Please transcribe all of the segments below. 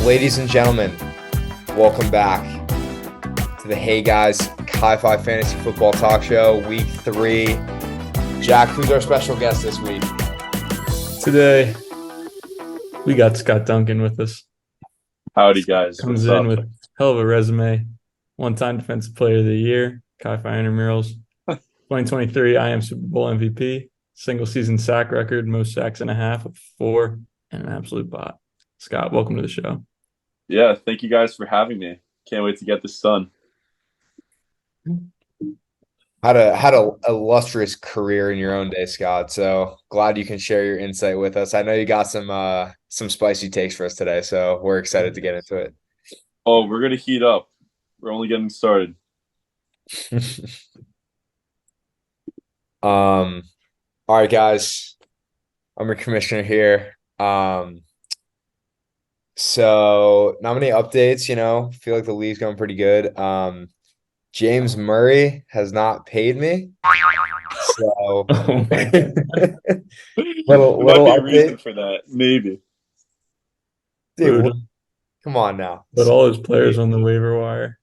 Ladies and gentlemen, welcome back to the Hey Guys Hi-Fi Fantasy Football Talk Show, Week 3. Jack, who's our special guest this week? Today, we got Scott Duncan with us. Howdy, guys. Comes What's in up? with hell of a resume. One-time Defensive Player of the Year, Kai-Fi intramurals. 2023 IM Super Bowl MVP. Single season sack record, most sacks and a half of 4, and an absolute bot. Scott, welcome to the show. Yeah, thank you guys for having me. Can't wait to get this done. Had a illustrious career in your own day, Scott. So glad you can share your insight with us. I know you got some spicy takes for us today, so we're excited to get into it. Oh, we're gonna heat up. We're only getting started. All right, guys. I'm your commissioner here. So not many updates, feel like the league's going pretty good. James Murray has not paid me. So Oh, little There might be a update. reason for that. Maybe. Dude, come on now. But all his players on the waiver wire.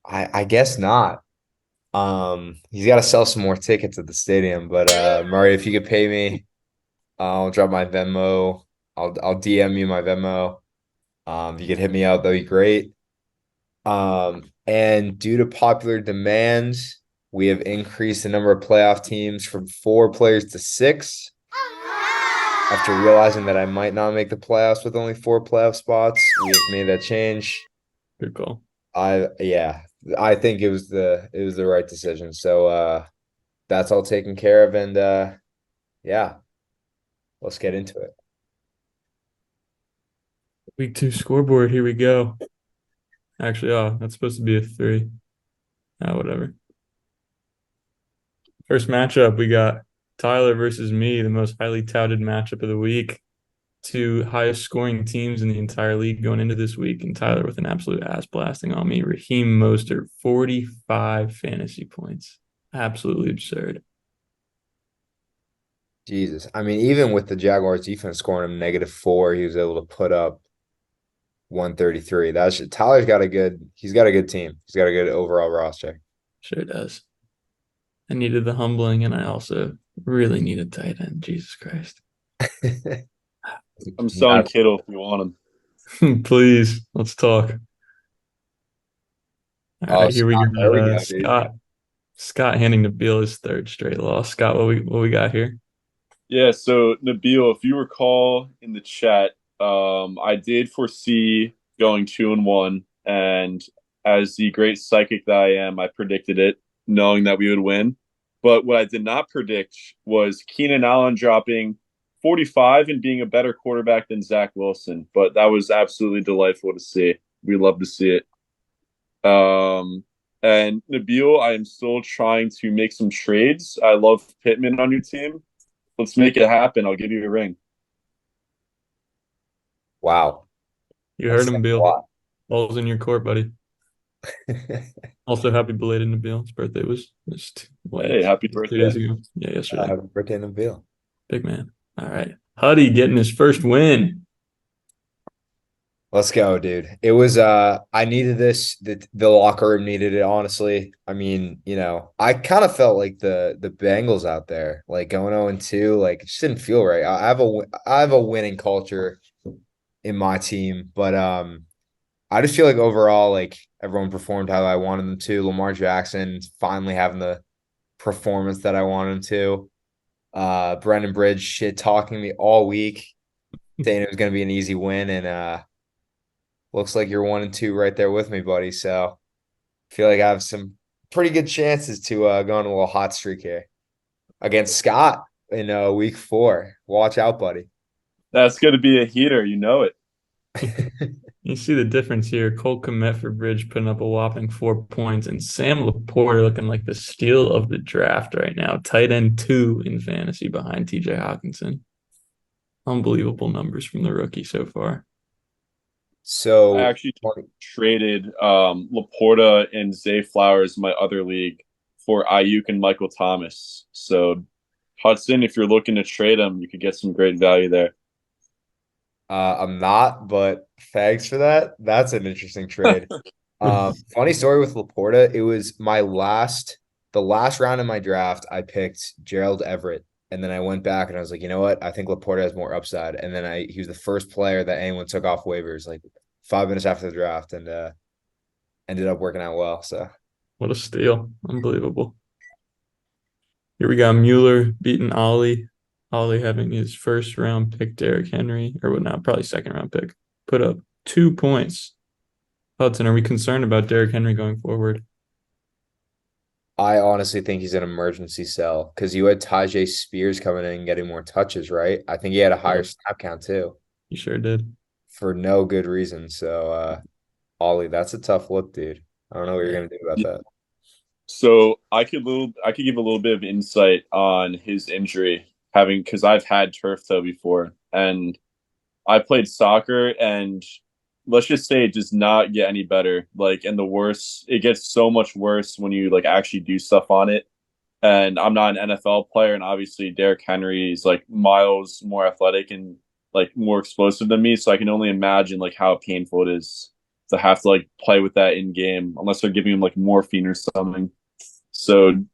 I guess not. He's got to sell some more tickets at the stadium. But Murray, if you could pay me, I'll drop my Venmo. I'll DM you my Venmo. If you could hit me up, that'd be great. And due to popular demands, we have increased the number of playoff teams from 4 players to 6. After realizing that I might not make the playoffs with only 4 playoff spots, we have made that change. Good call. I think it was the right decision. So that's all taken care of, and yeah, let's get into it. Week 2 scoreboard, here we go. Actually, that's supposed to be a 3. Whatever. First matchup, we got Tyler versus me, the most highly touted matchup of the week. 2 highest scoring teams in the entire league going into this week, and Tyler with an absolute ass blasting on me. Raheem Mostert, 45 fantasy points. Absolutely absurd. Jesus. I mean, even with the Jaguars defense scoring him -4, he was able to put up 133. Tyler's got he's got a good team. He's got a good overall roster. Sure does. I needed the humbling, and I also really needed tight end. Jesus Christ. I'm selling Kittle if you want him. Please, let's talk. All right, here we Scott, there we go. go, dude. Scott handing Nabil his 3rd straight loss. Scott, what we got here? Yeah, so Nabil, if you recall in the chat, I did foresee going 2-1, and as the great psychic that I am, I predicted it, knowing that we would win. But what I did not predict was Keenan Allen dropping 45 and being a better quarterback than Zach Wilson. But that was absolutely delightful to see. We love to see it. And Nabil, I am still trying to make some trades. I love Pittman on your team. Let's make it happen. I'll give you a ring. Wow. You heard him, Bill. Ball's in your court, buddy. Also, happy belated Nabil. His birthday was hey, happy birthday. 2 days ago. Yeah, yesterday. Happy birthday, Nabil. Big man. All right. Huddy getting his first win. Let's go, dude. It was I needed this. The locker room needed it, honestly. I mean, I kind of felt like the Bengals out there, like going 0-2, like it just didn't feel right. I have a winning culture in my team, but I just feel like overall, like everyone performed how I wanted them to. Lamar Jackson finally having the performance that I wanted him to. Brendan Bridge shit talking me all week, saying it was going to be an easy win, and looks like you're 1-2 right there with me, buddy. So I feel like I have some pretty good chances to go on a little hot streak here against Scott in week 4. Watch out, buddy. That's going to be a heater. You know it. You see the difference here. Cole Kmet for Bridge putting up a whopping 4 points, and Sam Laporta looking like the steal of the draft right now. Tight end 2 in fantasy behind TJ Hawkinson. Unbelievable numbers from the rookie so far. So I actually traded Laporta and Zay Flowers in my other league for Ayuk and Michael Thomas. So Hudson, if you're looking to trade them, you could get some great value there. I'm not, but thanks for that. That's an interesting trade. Funny story with Laporta. It was the last round of my draft. I picked Gerald Everett, and then I went back and I was like, you know what? I think Laporta has more upside. And then he was the first player that anyone took off waivers, like 5 minutes after the draft, and ended up working out well. So What a steal. Unbelievable. Here we got Mueller beating Ollie. Ollie having his first round pick, Derrick Henry, or what not, probably second round pick, put up 2 points. Hudson, are we concerned about Derrick Henry going forward? I honestly think he's an emergency sell because you had Tajay Spears coming in and getting more touches, right? I think he had a higher Yeah, snap count too he sure did. for no good reason. So Ollie, that's a tough look, dude. I don't know what you're Yeah. gonna do about that. So I could give a little bit of insight on his injury, having because I've had turf toe before, and I played soccer, and let's just say it does not get any better. Like, and the worse, it gets so much worse when you like actually do stuff on it. And I'm not an NFL player, and obviously Derrick Henry is like miles more athletic and like more explosive than me, so I can only imagine like how painful it is to have to like play with that in game unless they're giving him like morphine or something. So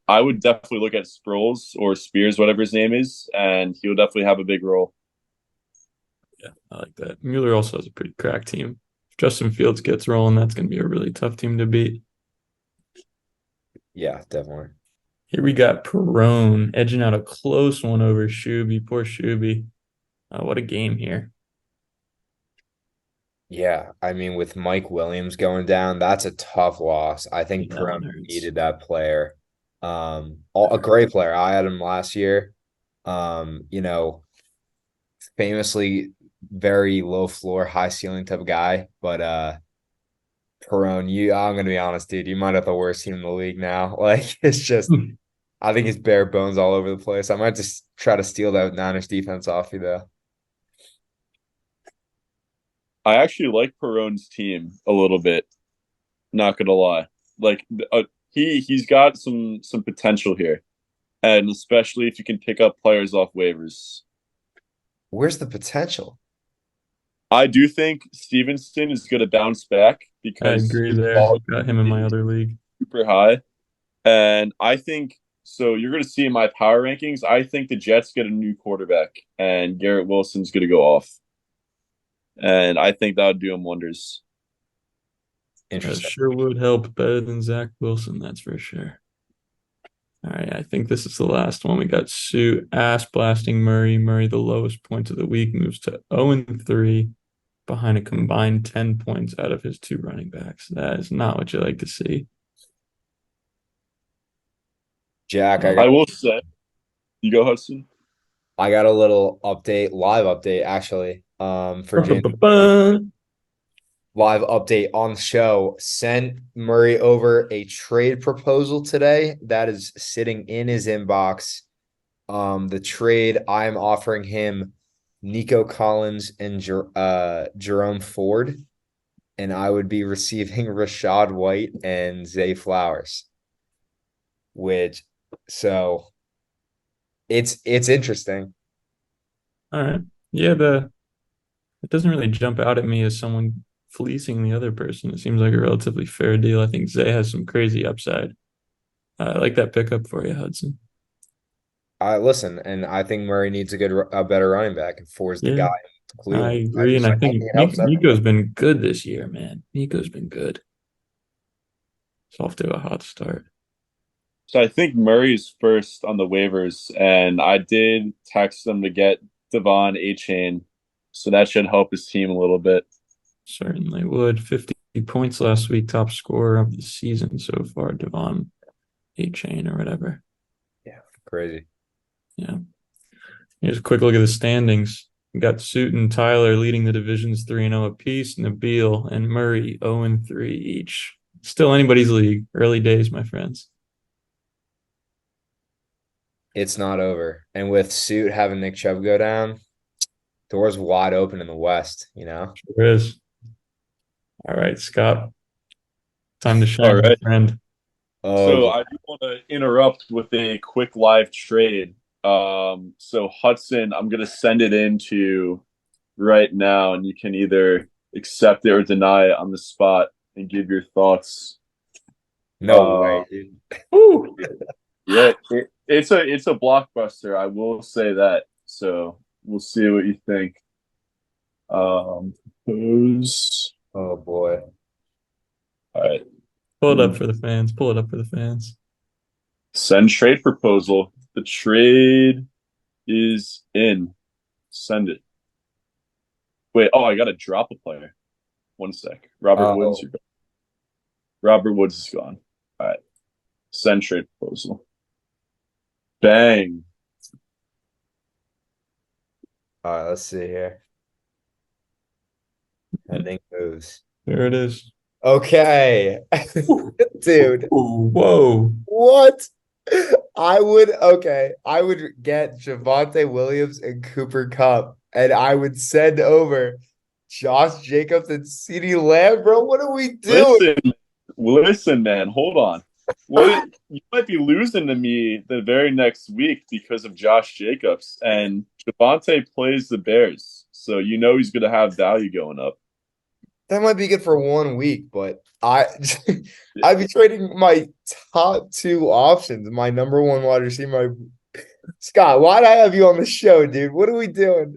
I would definitely look at Sproles or Spears, whatever his name is, and he'll definitely have a big role. Yeah, I like that. Mueller also has a pretty crack team. If Justin Fields gets rolling, that's going to be a really tough team to beat. Yeah, definitely. Here we got Perone edging out a close one over Shuby. Poor Shuby. What a game here. Yeah, I mean, with Mike Williams going down, that's a tough loss. I think Yeah, that Perone one hurts. needed that player. A great player. I had him last year. You know, famously very low floor, high ceiling type of guy. But Perone, I'm gonna be honest, dude, you might have the worst team in the league now. Like it's just I think it's bare bones all over the place. I might just try to steal that Niners defense off you though. I actually like Perone's team a little bit. Not gonna lie, like he's got some potential here, and especially if you can pick up players off waivers. Where's the potential? I do think Stevenson is going to bounce back I because agree his there. volume Got him in my is other league. super high. And I think so. You're going to see in my power rankings, I think the Jets get a new quarterback and Garrett Wilson's going to go off. And I think that would do him wonders. That Interesting. sure would help better than Zach Wilson, that's for sure. All right, I think this is the last one. We got Sue ass blasting Murray. Murray, the lowest point of the week, moves to 0-3 behind a combined 10 points out of his two running backs. That is not what you like to see. Jack, I will say, you go, Hudson. I got a little live update actually. For James live update on the show. Sent Murray over a trade proposal today that is sitting in his inbox. The trade I'm offering him Nico Collins and Jerome Ford, and I would be receiving Rashad White and Zay Flowers. Which so it's interesting. All right. Yeah, it doesn't really jump out at me as someone fleecing the other person. It seems like a relatively fair deal. I think Zay has some crazy upside. I like that pickup for you, Hudson. I listen, and I think Murray needs a better running back, and Ford's the Yeah, guy to I Cleveland. agree. And I I think can't help that. Nico's been good this year, man. Nico's been good. It's off to a hot start. So I think Murray's first on the waivers, and I did text them to get Devon Achane, so that should help his team a little bit. Certainly would. 50 points last week, top scorer of the season so far, Devon Achane or whatever. Yeah, crazy. Yeah. Here's a quick look at the standings. We got Suit and Tyler leading the divisions 3-0 apiece, Nabil and Murray 0-3 each. Still anybody's league. Early days, my friends. It's not over. And with Suit having Nick Chubb go down, doors wide open in the West, you know? Sure is. All right, Scott. Time to All shine, my right. friend. Oh, So boy. I do want to interrupt with a quick live trade. So Hudson, I'm gonna send it into right now, and you can either accept it or deny it on the spot and give your thoughts. No Uh, way, dude. Whew. Yeah, it's a blockbuster. I will say that. So we'll see what you think. Pose. Oh boy. All right. Pull it up for the fans. Pull it up for the fans. Send trade proposal. The trade is in. Send it. Wait. Oh, I gotta drop a player. One sec. Robert Woods. Oh, Robert Woods is gone. All right. Send trade proposal. Bang. all right, let's see here. Pending moves. There it is. Okay. Dude, Whoa. what? I would get Javonte Williams and Cooper Kupp, and I would send over Josh Jacobs and CeeDee Lamb, bro. What are we doing? Listen, man. Hold on. What you might be losing to me the very next week because of Josh Jacobs and Javante plays the Bears, so you know he's going to have value going up. That might be good for 1 week, but I'd be trading my top two options, my number one wide receiver. Scott, why'd I have you on the show, dude? What are we doing?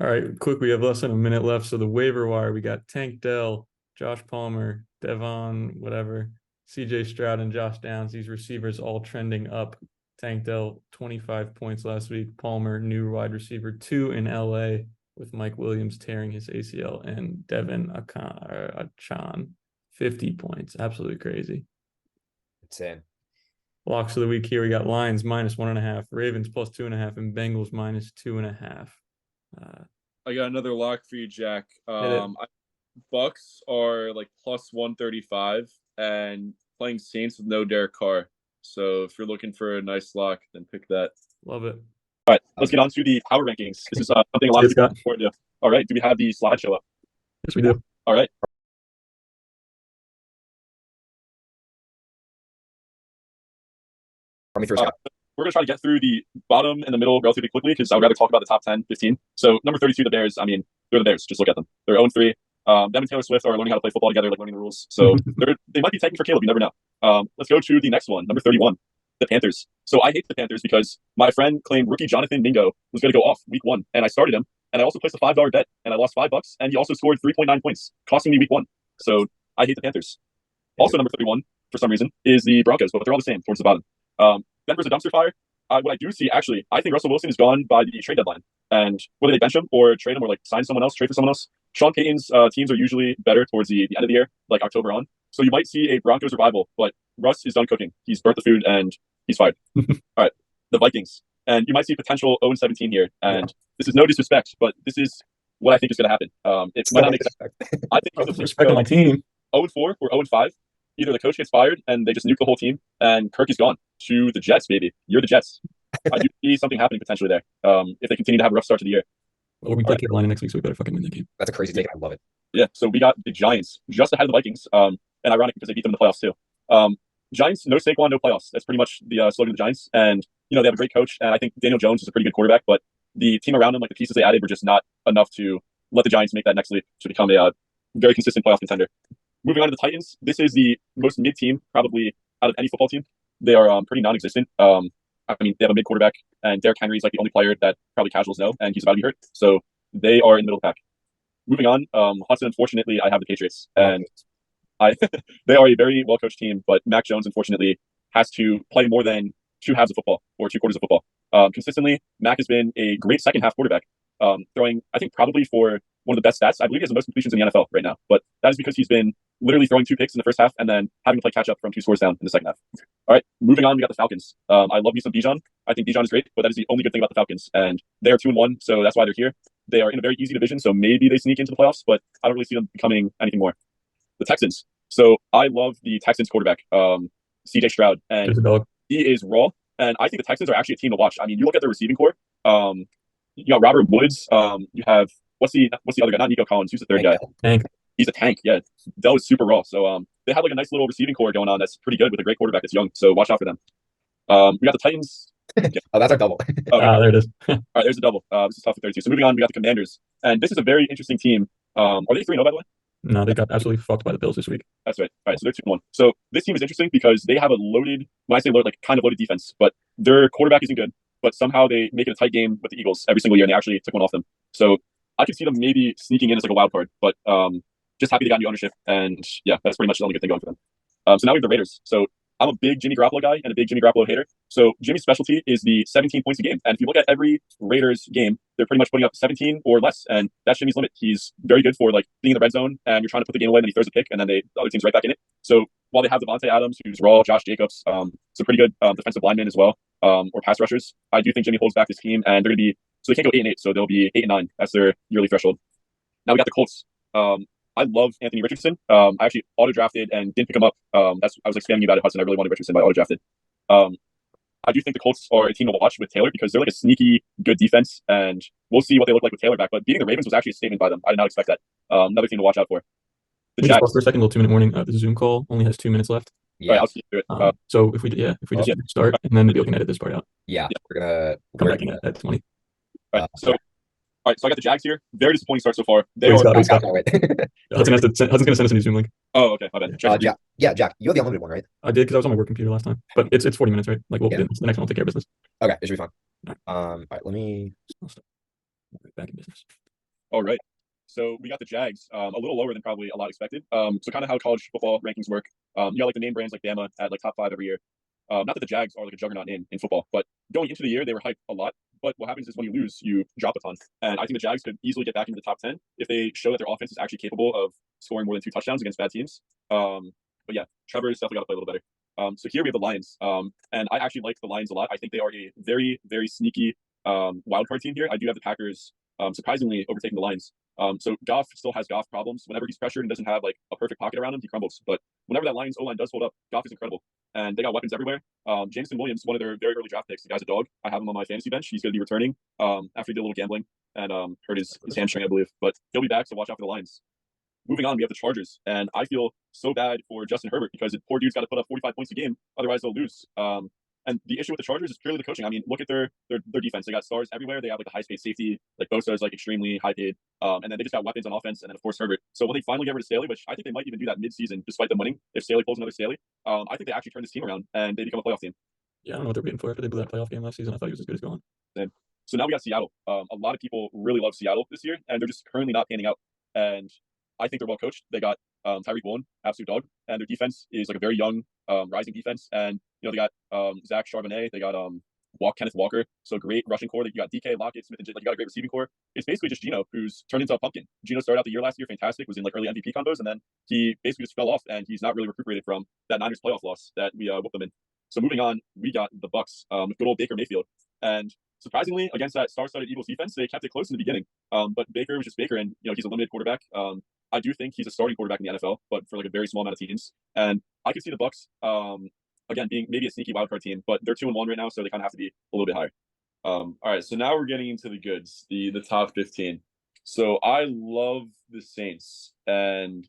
All right, quick. We have less than a minute left. So the waiver wire, we got Tank Dell, Josh Palmer, Devon, whatever, CJ Stroud, and Josh Downs. These receivers all trending up. Tank Dell, 25 points last week. Palmer, new wide receiver 2 in LA with Mike Williams tearing his ACL, and Devin Achan, 50 points. Absolutely crazy. Insane. Locks of the week here. We got Lions -1.5, Ravens +2.5, and Bengals -2.5. I got another lock for you, Jack. Hit it. Bucks are like +135 and playing Saints with no Derek Carr. So if you're looking for a nice lock, then pick that. Love it. All right, let's get on to the power rankings. This is something a lot of people are looking forward to. All right, do we have the slideshow up? Yes, we do. All right. Let me first. We're going to try to get through the bottom and the middle relatively quickly because I would rather talk about the top 10, 15. So number 32, the Bears. I mean, they're the Bears. Just look at them. They're 0-3. Them and Taylor Swift are learning how to play football together, like learning the rules. So they might be taking for Caleb. You never know. Let's go to the next one, number 31, the Panthers. So I hate the Panthers because my friend claimed rookie Jonathan Mingo was going to go off week 1, and I started him, and I also placed a $5 bet, and I lost $5, and he also scored 3.9 points, costing me week 1. So I hate the Panthers. Also, number 31, for some reason, is the Broncos, but they're all the same towards the bottom. Denver's a dumpster fire. What I do see, actually, I think Russell Wilson is gone by the trade deadline. And whether they bench him or trade him or like sign someone else, trade for someone else, Sean Payton's teams are usually better towards the end of the year, like October on. So you might see a Broncos revival, but Russ is done cooking. He's burnt the food and he's fired. All right, the Vikings. And you might see potential 0-17 here. And this is no disrespect, but this is what I think is going to happen. It might not make sense. I think Respect my team. 0-4 or 0-5. Either the coach gets fired and they just nuke the whole team, and Kirk is gone to the Jets, baby. You're the Jets. I do see something happening potentially there. If they continue to have a rough start to the year. Well, we play Carolina next week, so we better fucking win that game. That's a crazy take. I love it. Yeah. So we got the Giants just ahead of the Vikings. And ironic because they beat them in the playoffs too. Giants, no Saquon, no playoffs. That's pretty much the slogan of the Giants. And they have a great coach, and I think Daniel Jones is a pretty good quarterback. But the team around him, like the pieces they added, were just not enough to let the Giants make that next leap to become a very consistent playoff contender. Moving on to the Titans, this is the most mid team probably out of any football team. They are pretty non-existent. I mean, they have a mid quarterback, and Derrick Henry is like the only player that probably casuals know, and he's about to be hurt. So they are in the middle of the pack. Moving on, Hudson, unfortunately, I have the Patriots, and they are a very well-coached team, but Mac Jones, unfortunately, has to play more than 2 halves of football or 2 quarters of football. Consistently, Mac has been a great second-half quarterback, throwing, I think, probably for one of the best stats. I believe he has the most completions in the NFL right now, but that is because he's been literally throwing 2 picks in the first half and then having to play catch up from 2 scores down in the second half. All right, moving on, we got the Falcons. I love me some Bijan. I think Bijan is great, but that is the only good thing about the Falcons, and they are 2-1, so that's why they're here. They are in a very easy division, so maybe they sneak into the playoffs, but I don't really see them becoming anything more. The Texans. So I love the Texans quarterback, CJ Stroud, and he is raw. And I think the Texans are actually a team to watch. I mean, you look at their receiving core. You got Robert Woods. You have what's the other guy? Not Nico Collins. Who's the third guy? Tank. He's a tank. Yeah, Dell is super raw. So they have like a nice little receiving core going on that's pretty good with a great quarterback that's young. So watch out for them. We got the Titans. Oh, that's our double. Okay. There it is. All right, there's a double. This is tough for 32. So moving on, we got the Commanders, and this is a very interesting team. Are they 3-0 by the way? No, they got absolutely fucked by the Bills this week. That's right. All right, so they're 2-1. So this team is interesting because they have a loaded, when I say loaded, like kind of loaded defense, but their quarterback isn't good. But somehow they make it a tight game with the Eagles every single year, and they actually took one off them. So I could see them maybe sneaking in as like a wild card, but just happy they got new ownership, and yeah, that's pretty much the only good thing going for them. So now we have the Raiders. So I'm a big Jimmy Garoppolo guy and a big Jimmy Garoppolo hater. So Jimmy's specialty is the 17 points a game. And if you look at every Raiders game, they're pretty much putting up 17 or less. And that's Jimmy's limit. He's very good for like being in the red zone and you're trying to put the game away and then he throws a pick and then the other team's right back in it. So while they have Devontae Adams, who's raw, Josh Jacobs, some pretty good defensive linemen as well, or pass rushers, I do think Jimmy holds back this team and they're going to be, so they can't go 8-8. So they'll be 8-9. That's their yearly threshold. Now we got the Colts. I love Anthony Richardson. I actually auto drafted and didn't pick him up. I was like spamming you about it, Hudson. I really wanted Richardson, but I auto drafted. I do think the Colts are a team to watch with Taylor because they're like a sneaky good defense, and we'll see what they look like with Taylor back. But beating the Ravens was actually a statement by them. I did not expect that. Another team to watch out for. The We just Jags. pause for a second. Little 2-minute warning. The Zoom call only has 2 minutes left. All right, Yeah, I'll see you through it. So if we just start and then maybe we can edit this part out. yeah, Come back in at 20. All right, so I got the Jags here. Very disappointing start so far. They Wait, are. Scott. wait. Hudson's going to send us a new Zoom link. Oh, okay, my bad. Check it. Jack, you have the unlimited one, right? I did because I was on my work computer last time. But it's 40 minutes, right? Like, the next one will take care of business. Okay, it should be fine. All All right, let me. I'll start back in business. All right. So we got the Jags, a little lower than probably a lot expected. So kind of how college football rankings work. You got like the name brands like Bama at like top 5 every year. Not that the Jags are like a juggernaut in football, but going into the year they were hyped a lot. But what happens is when you lose, you drop a ton. And I think the Jags could easily get back into the top 10 if they show that their offense is actually capable of scoring more than 2 touchdowns against bad teams. But yeah, Trevor's definitely got to play a little better. So here we have the Lions, and I actually like the Lions a lot. I think they are a very, very sneaky wildcard team here. I do have the Packers surprisingly overtaking the Lions. So Goff still has Goff problems. Whenever he's pressured and doesn't have like a perfect pocket around him, he crumbles. But whenever that Lions O-line does hold up, Goff is incredible. And they got weapons everywhere. Jameson Williams, one of their very early draft picks. The guy's a dog. I have him on my fantasy bench. He's going to be returning after he did a little gambling and hurt his hamstring, I believe. But he'll be back, so watch out for the Lions. Moving on, we have the Chargers. And I feel so bad for Justin Herbert because the poor dude's got to put up 45 points a game. Otherwise, they'll lose. And the issue with the Chargers is purely the coaching. I mean, look at their defense. They got stars everywhere. They have like a high-paid safety. Like Bosa is like extremely high-paid. And then they just got weapons on offense. And then, of course, Herbert. So will they finally get rid of Staley, which I think they might even do that mid-season despite them winning if Staley pulls another Staley. I think they actually turn this team around and they become a playoff team. Yeah, I don't know what they're waiting for after they blew that playoff game last season. I thought he was as good as going. Same. So now we got Seattle. A lot of people really love Seattle this year, and they're just currently not panning out. And I think they're well coached. They got Tyreek Woolen, absolute dog, and their defense is like a very young, rising defense. And they got Zach Charbonnet, they got Kenneth Walker, so great rushing core. You got DK Lockett, Smith, and like you got a great receiving core. It's basically just Geno, who's turned into a pumpkin. Geno started out the year last year fantastic, was in like early MVP combos, and then he basically just fell off, and he's not really recuperated from that Niners playoff loss that we whooped them in. So moving on, we got the Bucks, good old Baker Mayfield, and surprisingly against that star-studded Eagles defense, they kept it close in the beginning. But Baker was just Baker, and he's a limited quarterback. I do think he's a starting quarterback in the NFL, but for like a very small amount of teams. And I could see the Bucks, again, being maybe a sneaky wildcard team, but they're 2-1 right now, so they kind of have to be a little bit higher. All right, so now we're getting into the goods, the top 15. So I love the Saints, and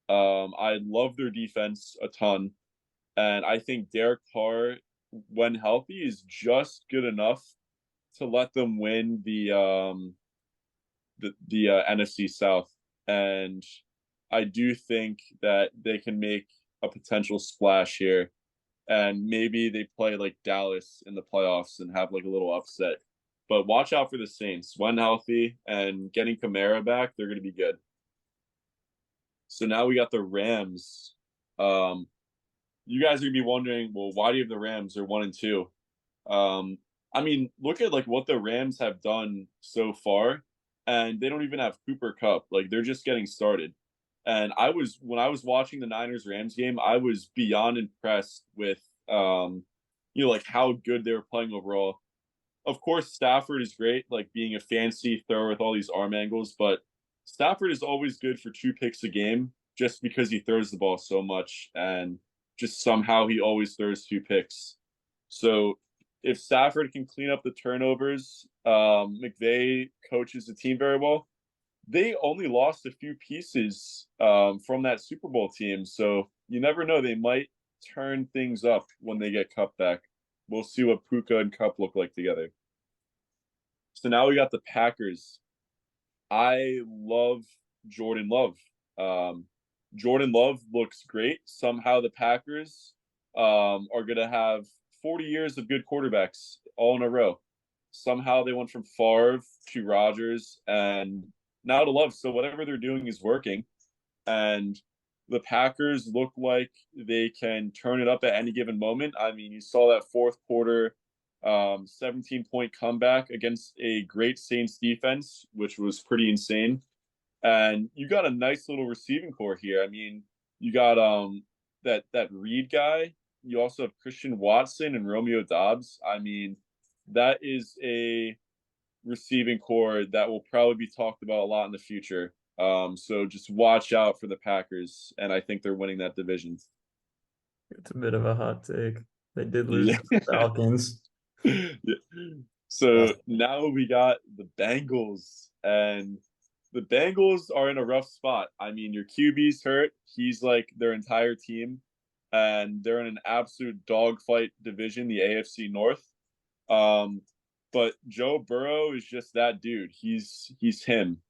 I love their defense a ton. And I think Derek Carr, when healthy, is just good enough to let them win the NFC South. And I do think that they can make a potential splash here. And maybe they play like Dallas in the playoffs and have like a little upset. But watch out for the Saints. When healthy and getting Kamara back, they're going to be good. So now we got the Rams. You guys are going to be wondering, well, why do you have the Rams? They're 1-2. I mean, look at like what the Rams have done so far. And they don't even have Cooper Kupp. Like, they're just getting started. And when I was watching the Niners-Rams game, I was beyond impressed with, like how good they were playing overall. Of course, Stafford is great, like being a fancy thrower with all these arm angles, but Stafford is always good for 2 picks a game just because he throws the ball so much and just somehow he always throws 2 picks. So if Stafford can clean up the turnovers, McVay coaches the team very well. They only lost a few pieces from that Super Bowl team, so you never know. They might turn things up when they get Kupp back. we'll see what Puka and Cup look like together. So now we got the Packers. I love Jordan Love. Um, Jordan Love looks great. Somehow the Packers are going to have 40 years of good quarterbacks all in a row. Somehow they went from Favre to Rodgers and now to Love. So whatever they're doing is working. And the Packers look like they can turn it up at any given moment. I mean, you saw that fourth quarter 17-point comeback against a great Saints defense, which was pretty insane. And you got a nice little receiving core here. I mean, you got that Reed guy. You also have Christian Watson and Romeo Dobbs. I mean, that is a receiving core that will probably be talked about a lot in the future. So just watch out for the Packers, and I think they're winning that division. It's a bit of a hot take. They did lose Yeah. to the Falcons. Yeah. So now we got the Bengals, and the Bengals are in a rough spot. I mean, your QB's hurt. He's like their entire team, and they're in an absolute dogfight division, the AFC North. But Joe Burrow is just that dude. He's him.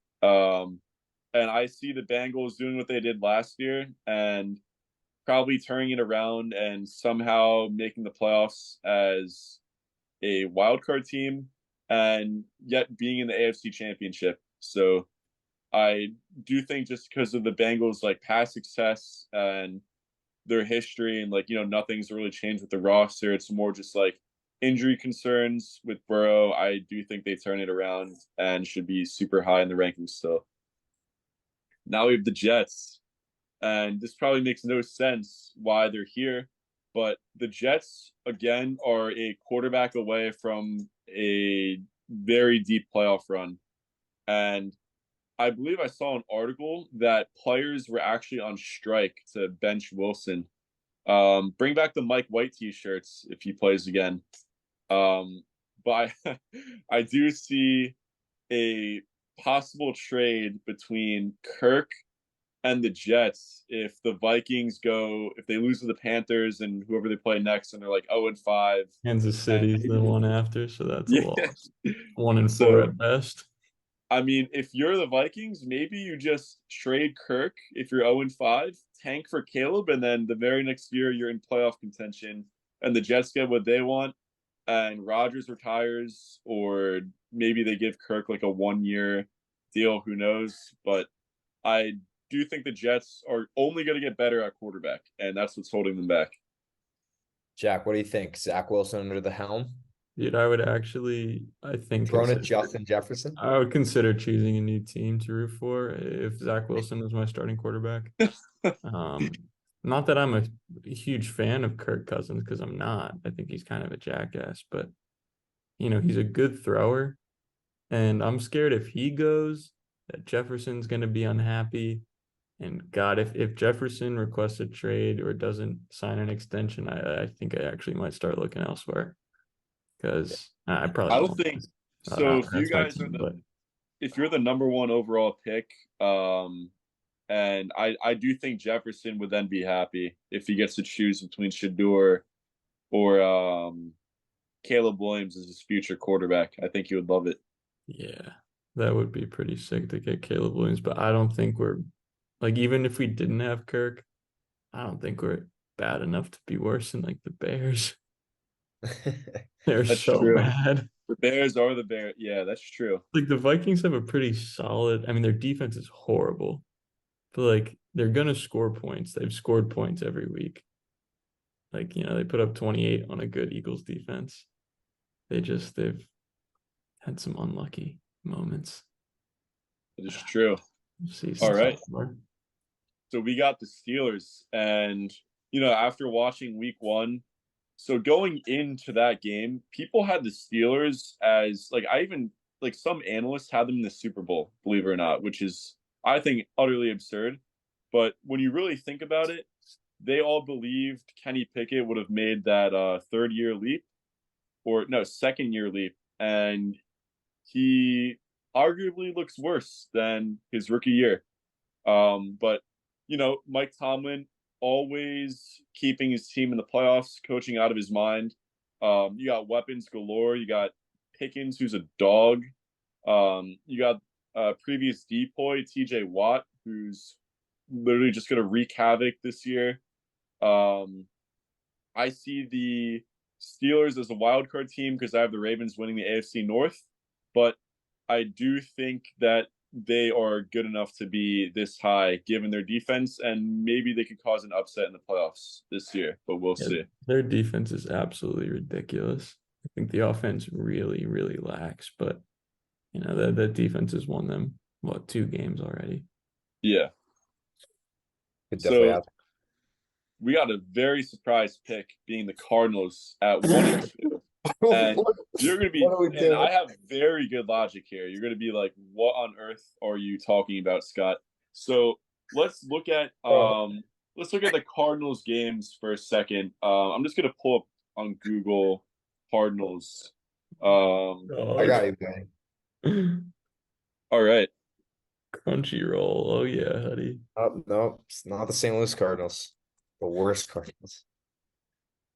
And I see the Bengals doing what they did last year and probably turning it around and somehow making the playoffs as a wild card team and yet being in the AFC Championship. So I do think just because of the Bengals like past success and their history and like, nothing's really changed with the roster. It's more just like injury concerns with Burrow. I do think they turn it around and should be super high in the rankings still. Now we have the Jets. And this probably makes no sense why they're here. But the Jets, again, are a quarterback away from a very deep playoff run. And I believe I saw an article that players were actually on strike to bench Wilson. Bring back the Mike White t-shirts if he plays again. But I do see a possible trade between Kirk and the Jets if the Vikings if they lose to the Panthers and whoever they play next and they're like 0-5. Kansas City's the one after, so that's a Yeah. loss. 1-4 So, at best. I mean, if you're the Vikings, maybe you just trade Kirk if you're 0-5, tank for Caleb, and then the very next year you're in playoff contention and the Jets get what they want and Rodgers retires, or maybe they give Kirk like a 1-year deal, who knows? But I do think the Jets are only going to get better at quarterback, and that's what's holding them back. Jack, what do you think? Zach Wilson under the helm? Dude, I think Throwing it Justin Jefferson? I would consider choosing a new team to root for if Zach Wilson was my starting quarterback. Not that I'm a huge fan of Kirk Cousins, because I'm not. I think he's kind of a jackass, but he's a good thrower. And I'm scared if he goes, that Jefferson's going to be unhappy. And God, if Jefferson requests a trade or doesn't sign an extension, I think I actually might start looking elsewhere, because I probably I don't won't. think so. If you That's my guys team, are but if you're the number one overall pick, and I do think Jefferson would then be happy if he gets to choose between Shador or Caleb Williams as his future quarterback. I think he would love it. yeah, that would be pretty sick to get Caleb Williams. But I don't think we're like, even if we didn't have Kirk, I don't think we're bad enough to be worse than like the Bears. They're That's so true. bad. The Bears are the Bears. Yeah, that's true. Like the Vikings have a pretty solid. I mean, their defense is horrible, but like they're gonna score points. They've scored points every week. Like, they put up 28 on a good Eagles defense. They've had some unlucky moments. It is true. Season All right. so far. So we got the Steelers, and after watching Week 1, so going into that game, people had the Steelers as like some analysts had them in the Super Bowl, believe it or not, which is I think utterly absurd. But when you really think about it, they all believed Kenny Pickett would have made that second year leap, and he arguably looks worse than his rookie year. But Mike Tomlin always keeping his team in the playoffs, coaching out of his mind. You got weapons galore. You got Pickens, who's a dog. You got previous depoy TJ Watt, who's literally just going to wreak havoc this year. Um, I see the Steelers as a wild card team because I have the Ravens winning the AFC North, but I do think that they are good enough to be this high given their defense, and maybe they could cause an upset in the playoffs this year, but we'll Yeah, see. their defense is absolutely ridiculous. I think the offense really, really lacks, but that defense has won them what 2 games already. Yeah. Could definitely So happen. we got a very surprise pick being the Cardinals at 1-2. And you're going to be, What are we and doing? I have very good logic here. You're going to be like, what on earth are you talking about, Scott? So let's look at the Cardinals games for a second. I'm just going to pull up on Google Cardinals. I got Dog. you, man. All right. Crunchyroll. Oh yeah, buddy. Oh, no, it's not the St. Louis Cardinals. The worst Cardinals.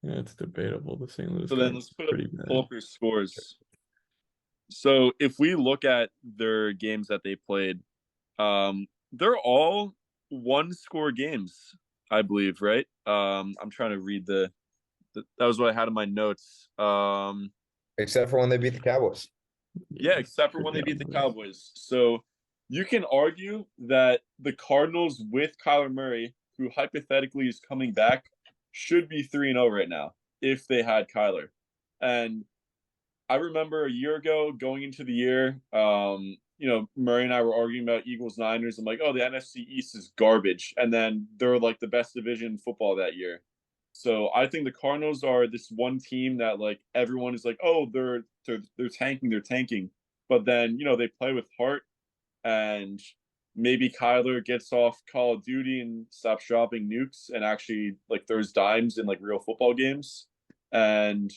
Yeah, it's debatable. The St. Louis So then Cardinals let's are pretty pull bad. up your scores. So if we look at their games that they played, they're all 1-score games, I believe, right? I'm trying to read that was what I had in my notes. Except for when they beat the Cowboys. Yeah, except for The when they beat the Cowboys. Cowboys. So you can argue that the Cardinals with Kyler Murray, who hypothetically is coming back, should be 3-0 right now if they had Kyler. And I remember a year ago going into the year, Murray and I were arguing about Eagles Niners. I'm like, oh, the NFC East is garbage. And then they're like the best division in football that year. So I think the Cardinals are this one team that like everyone is like, oh, they're tanking, they're tanking. But then, they play with heart, and maybe Kyler gets off Call of Duty and stops dropping nukes and actually like throws dimes in like real football games. And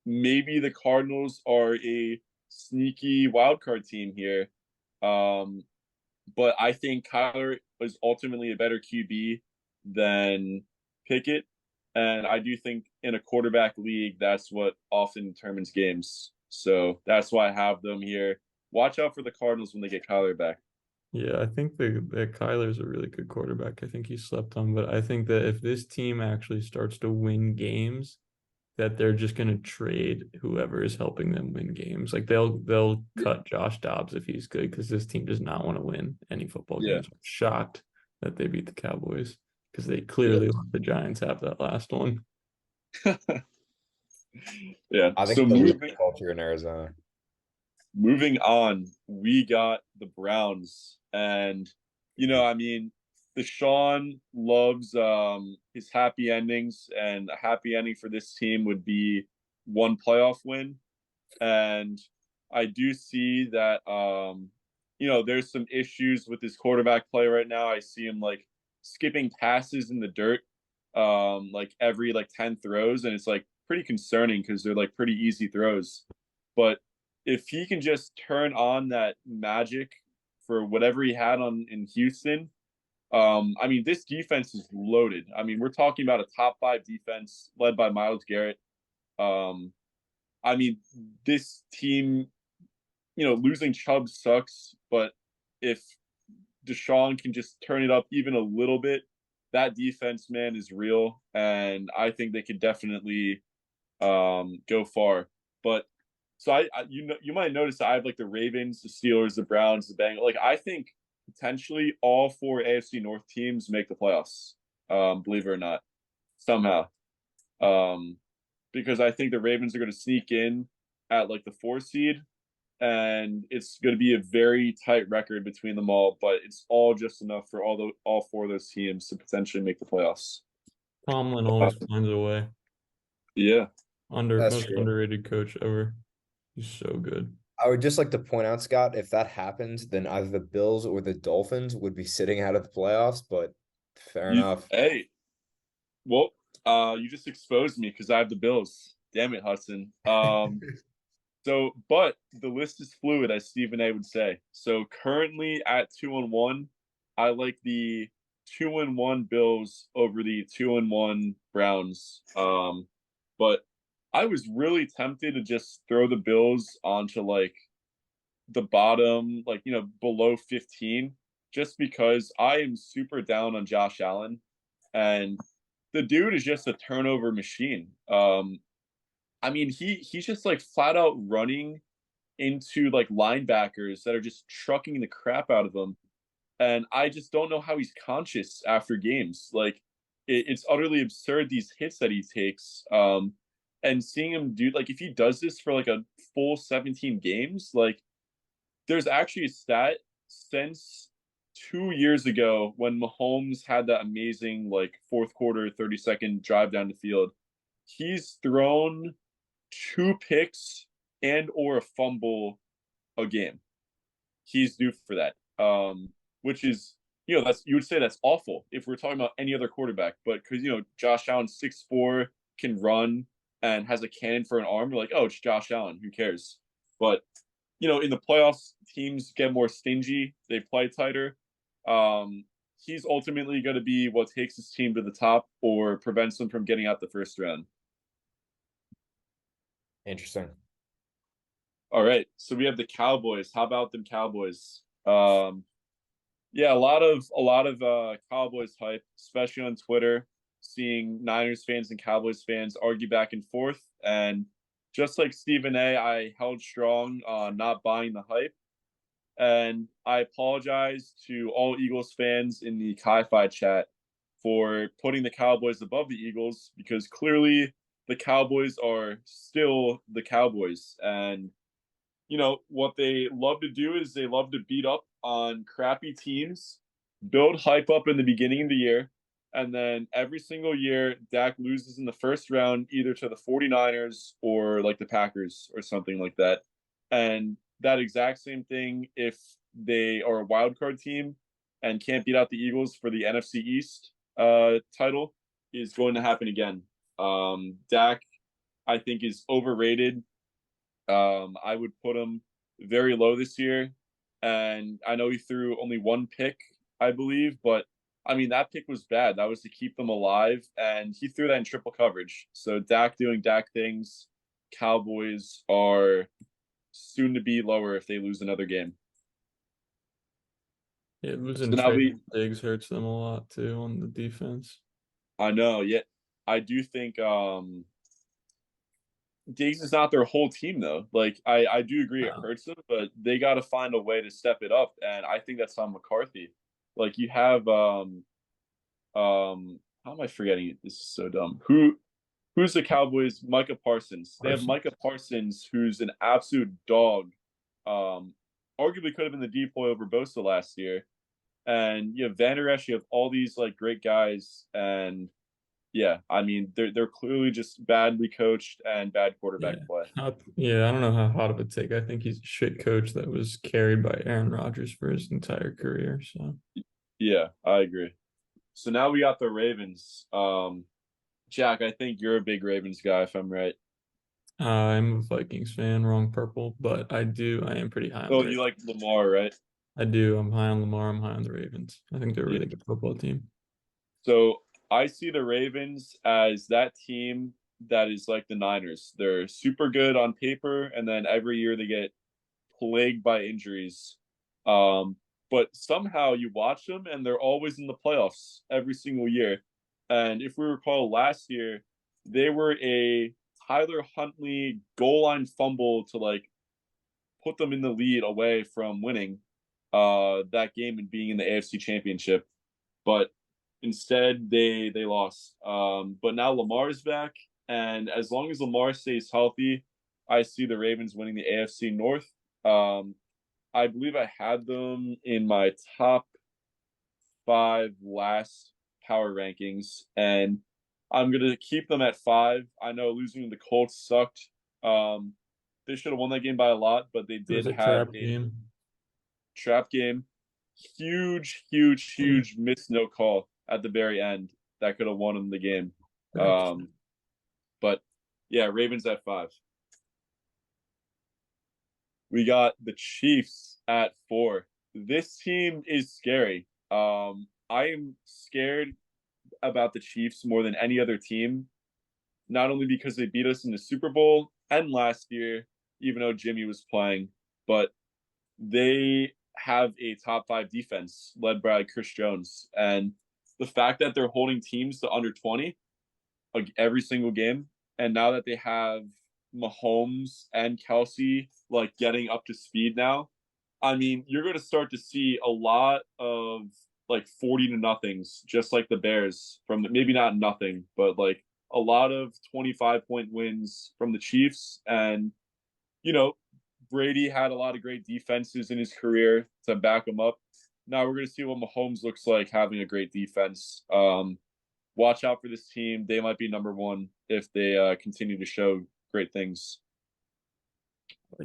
maybe the Cardinals are a sneaky wild card team here. Um, but I think Kyler is ultimately a better QB than Pickett. And I do think in a quarterback league, that's what often determines games. So that's why I have them here. Watch out for the Cardinals when they get Kyler back. Yeah, I think that Kyler's a really good quarterback. I think he slept on, but I think that if this team actually starts to win games, that they're just going to trade whoever is helping them win games. Like they'll cut Josh Dobbs if he's good because this team does not want to win any football Yeah. games. I'm shocked that they beat the Cowboys because they Yeah. clearly let the Giants have that last one. Yeah. I think So it's a weak culture in Arizona. moving on, we got the Browns, and I mean, Deshaun loves his happy endings, and a happy ending for this team would be one playoff win. And I do see that there's some issues with his quarterback play right now. I see him like skipping passes in the dirt, like every like 10 throws, and it's like pretty concerning because they're like pretty easy throws. But if he can just turn on that magic for whatever he had on in Houston, I mean, this defense is loaded. I mean, we're talking about a top 5 defense led by Myles Garrett. Um, I mean, this team, losing Chubb sucks, but if Deshaun can just turn it up even a little bit, that defense, man, is real, and I think they could definitely go far. But so you might notice that I have like the Ravens, the Steelers, the Browns, the Bengals. Like I think potentially all 4 AFC North teams make the playoffs. Believe it or not, somehow. Because I think the Ravens are going to sneak in at like the 4 seed, and it's going to be a very tight record between them all. But it's all just enough for all 4 of those teams to potentially make the playoffs. Tomlin always finds a way. Yeah. That's Most true. underrated coach ever. He's so good. I would just like to point out, Scott, if that happens, then either the Bills or the Dolphins would be sitting out of the playoffs, but fair enough. Hey, well, you just exposed me because I have the Bills. Damn it, Hudson. But the list is fluid, as Stephen A would say. So currently at 2-1, I like the 2-1 Bills over the 2-1 Browns. But I was really tempted to just throw the Bills onto like the bottom, like, below 15, just because I am super down on Josh Allen. And the dude is just a turnover machine. I mean, he's just like flat out running into like linebackers that are just trucking the crap out of him. And I just don't know how he's conscious after games. Like, it's utterly absurd, these hits that he takes. And seeing him do, like, if he does this for like a full 17 games, like, there's actually a stat since 2 years ago when Mahomes had that amazing like fourth quarter 30-second drive down the field. He's thrown two picks and or a fumble a game. He's due for that. Which is, that's, you would say that's awful if we're talking about any other quarterback, but because Josh Allen 6'4", can run and has a cannon for an arm, you're like, oh, it's Josh Allen, who cares? But in the playoffs, teams get more stingy. They play tighter. He's ultimately going to be what takes his team to the top or prevents them from getting out the first round. Interesting. All right, so we have the Cowboys. How about them Cowboys? Yeah, a lot of Cowboys hype, especially on Twitter. Seeing Niners fans and Cowboys fans argue back and forth, and just like Stephen A, I held strong on not buying the hype. And I apologize to all Eagles fans in the Chi-Fi chat for putting the Cowboys above the Eagles, because clearly the Cowboys are still the Cowboys. And, what they love to do is they love to beat up on crappy teams, build hype up in the beginning of the year, and then every single year, Dak loses in the first round, either to the 49ers or like the Packers or something like that. And that exact same thing, if they are a wild card team and can't beat out the Eagles for the NFC East title, is going to happen again. Dak, I think, is overrated. I would put him very low this year. And I know he threw only one pick, I believe, but I mean, that pick was bad. That was to keep them alive, and he threw that in triple coverage. So Dak doing Dak things. Cowboys are soon to be lower if they lose another game. Yeah, losing So now Trey Diggs hurts them a lot too on the defense. I know, yeah, I do think Diggs is not their whole team though. Like, I do agree it hurts them, but they got to find a way to step it up, and I think that's on McCarthy. Like, you have how am I forgetting it? This is so dumb. Who's the Cowboys? Micah Parsons. They have Micah Parsons, who's an absolute dog. Arguably could have been the deploy over Bosa last year. And you have Van Der Esch, you have all these like great guys, and yeah, I mean they're clearly just badly coached and bad quarterback Yeah. play. Yeah, I don't know how hot of a take. I think he's a shit coach that was carried by Aaron Rodgers for his entire career. So Yeah, I agree. So now we got the Ravens. Jack, I think you're a big Ravens guy, if I'm right. I'm a Vikings fan, wrong purple, but I am pretty high on the Oh, you Ravens. like Lamar, right? I do. I'm high on Lamar. I'm high on the Ravens. I think they're a Yeah. really good football team. So I see the Ravens as that team that is like the Niners. They're super good on paper, and then every year they get plagued by injuries. Um, but somehow you watch them, and they're always in the playoffs every single year. And if we recall last year, they were a Tyler Huntley goal line fumble to like put them in the lead away from winning that game and being in the AFC Championship. But instead, they lost. But now Lamar's back, and as long as Lamar stays healthy, I see the Ravens winning the AFC North. I believe I had them in my top 5 last power rankings, and I'm gonna keep them at 5. I know losing to the Colts sucked. They should have won that game by a lot, but they It was did a have trap a game. trap game. Huge miss no call at the very end that could have won them the game. But yeah, Ravens at 5. We got the Chiefs at 4. This team is scary. I am scared about the Chiefs more than any other team. not only because they beat us in the Super Bowl and last year, even though Jimmy was playing, but they have a top 5 defense led by Chris Jones. And the fact that they're holding teams to under 20 like every single game, and now that they have Mahomes and Kelsey like getting up to speed now, I mean, you're going to start to see a lot of like 40 to nothings, just like the Bears from maybe not nothing, but like a lot of 25-point wins from the Chiefs. And, you know, Brady had a lot of great defenses in his career to back him up. Now we're going to see what Mahomes looks like having a great defense. Watch out for this team. They might be number one if they continue to show great things.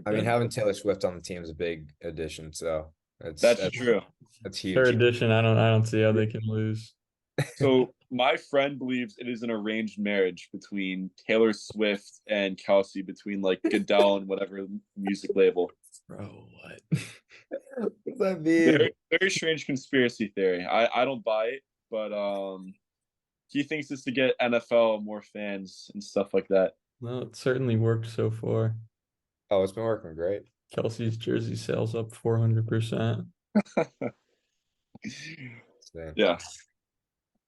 I mean, having Taylor Swift on the team is a big addition, so That's true. That's Third huge. edition, I don't see how they can lose. So my friend believes it is an arranged marriage between Taylor Swift and Kelsey, between like Goodell and whatever music label. Bro, what? What does that mean? Very strange conspiracy theory. I don't buy it, but he thinks it's to get NFL more fans and stuff like that. Well, it certainly worked so far. Oh, it's been working great. Kelsey's jersey sales up 400%. Yeah.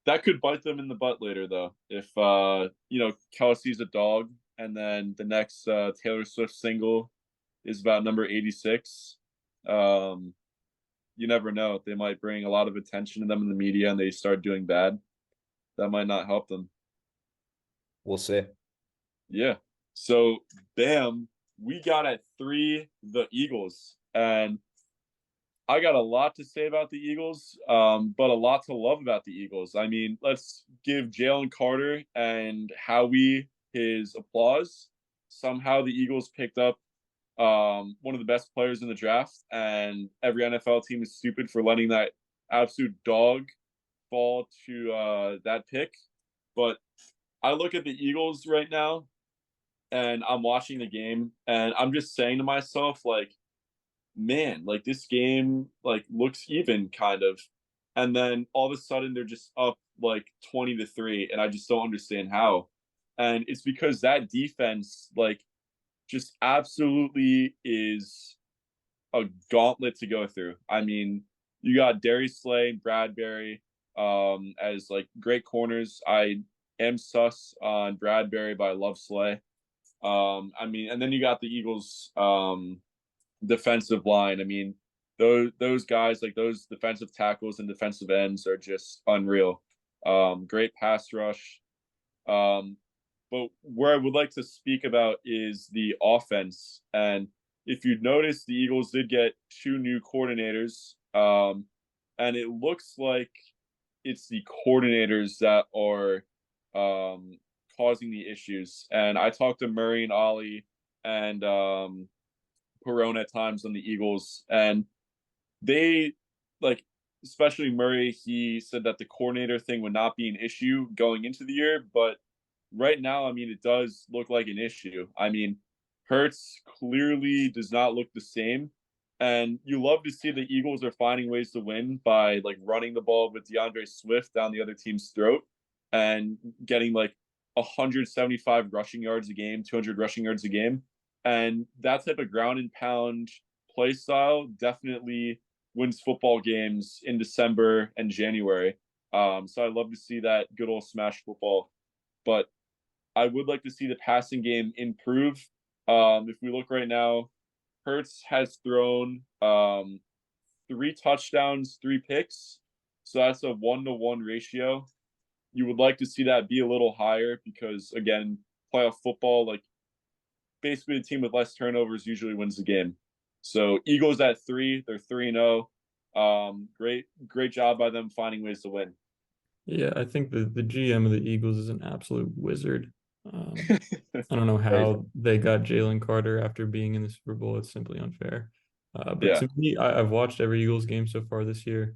That could bite them in the butt later, though. If Kelsey's a dog, and then the next Taylor Swift single is about number 86. You never know. They might bring a lot of attention to them in the media, and they start doing bad. That might not help them. We'll see. Yeah. So, bam, we got at 3 the Eagles, and I got a lot to say about the Eagles, but a lot to love about the Eagles. I mean, let's give Jalen Carter and Howie his applause. Somehow the Eagles picked up one of the best players in the draft, and every NFL team is stupid for letting that absolute dog fall to that pick. But I look at the Eagles right now, and I'm watching the game, and I'm just saying to myself, like, man, like this game like looks even kind of, and then all of a sudden they're just up like 20-3, and I just don't understand how. And it's because that defense like just absolutely is a gauntlet to go through. I mean, you got Darius Slay and Bradbury as like great corners. I am sus on Bradbury, but I love Slay. I mean, and then you got the Eagles defensive line. I mean, those guys, like those defensive tackles and defensive ends, are just unreal. Great pass rush. But where I would like to speak about is the offense. And if you notice, the Eagles did get 2 new coordinators, and it looks like it's the coordinators that are causing the issues. And I talked to Murray and Ollie and Perone at times on the Eagles, and they like, especially Murray, he said that the coordinator thing would not be an issue going into the year, but right now, I mean, it does look like an issue. I mean, Hurts clearly does not look the same, and you love to see the Eagles are finding ways to win by like running the ball with DeAndre Swift down the other team's throat and getting like 175 rushing yards a game, 200 rushing yards a game. And that type of ground and pound play style definitely wins football games in December and January. So I love to see that good old smash football. But I would like to see the passing game improve. If we look right now, Hurts has thrown 3 touchdowns, 3 picks. So that's a 1-to-1 ratio. You would like to see that be a little higher because, again, playoff football, like basically the team with less turnovers usually wins the game. So Eagles at 3, they're 3-0. Great job by them finding ways to win. Yeah, I think the GM of the Eagles is an absolute wizard. I don't know how they got Jalen Carter after being in the Super Bowl. It's simply unfair. But Yeah. to me, I've watched every Eagles game so far this year.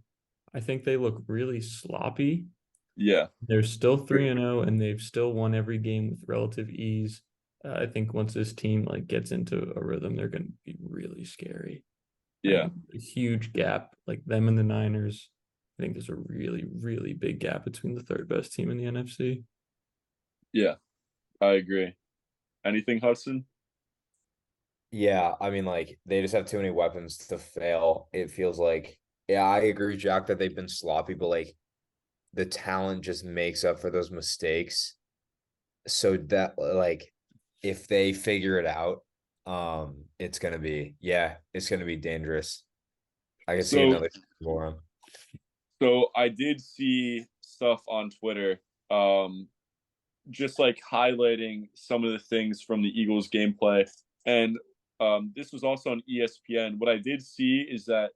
I think they look really sloppy. Yeah. They're still 3-0, and they've still won every game with relative ease. I think once this team like gets into a rhythm, they're going to be really scary. Yeah. A huge gap, like them and the Niners. I think there's a really, really big gap between the third best team in the NFC. Yeah. I agree. Anything, Hudson? Yeah, I mean, like they just have too many weapons to fail. It feels like, yeah, I agree, Jack, that they've been sloppy, but like the talent just makes up for those mistakes. So that like if they figure it out, it's gonna be yeah, it's gonna be dangerous. I can see So another for them. so I did see stuff on Twitter, just like highlighting some of the things from the Eagles gameplay. And this was also on ESPN. What I did see is that